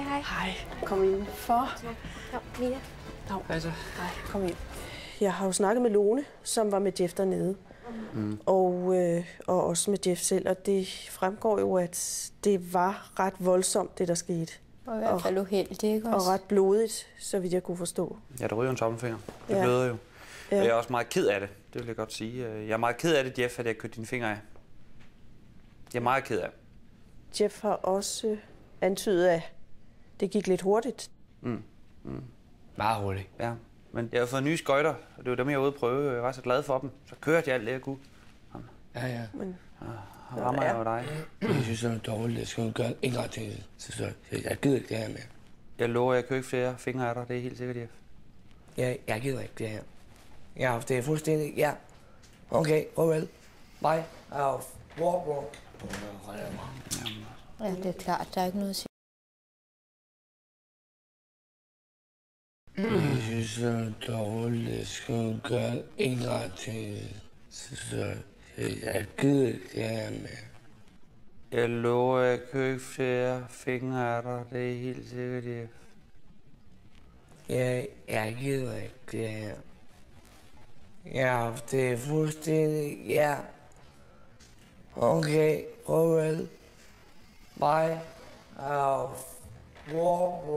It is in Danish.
hej. Hej, kom indenfor. Jo, Mia. Hej så. Hej, kom ind. Jeg har jo snakket med Lone, som var med Jeff dernede. Og også med Jeff selv, og det fremgår jo, at det var ret voldsomt, det der skete. Og i hvert fald uheldigt, ikke også? Og ret blodigt, så vidt jeg kunne forstå. Ja, der ryger en tommelfinger. Det bløder jo. Ja. Og jeg er også meget ked af det, det vil jeg godt sige. Jeg er meget ked af det, Jeff, at jeg kørte dine fingre af. Jeg er meget ked af det. Jeff har også antydet, at det gik lidt hurtigt. Meget hurtigt. Ja, men jeg har fået nye skøjter, og det var dem, jeg var ude at prøve. Jeg var så glad for dem. Så kørte jeg alt det, jeg kunne. Ja. Men Og rammer jeg jo dig. Jeg synes, det er dårligt. Jeg skal gøre en gang til. Så jeg gider ikke det her mere. Jeg lover, jeg kører ikke flere fingre af dig. Det er helt sikkert, Jeff. Jeg gider ikke det her. Ja, det er fuldstændig... Ja. Okay, farvel. Bye. Walk. Ja, det er klart, der er ikke noget at sige. Jeg synes, det er dårligt. Jeg skal gøre en gang til. Så jeg gider ikke det her mere. Jeg lover, jeg kører ikke flere fingre af dig. Det er helt sikkert, Jeff. Jeg gider ikke det her. Ja, det er fuldstændig... Ja. Okay, farvel. Bye. Walk.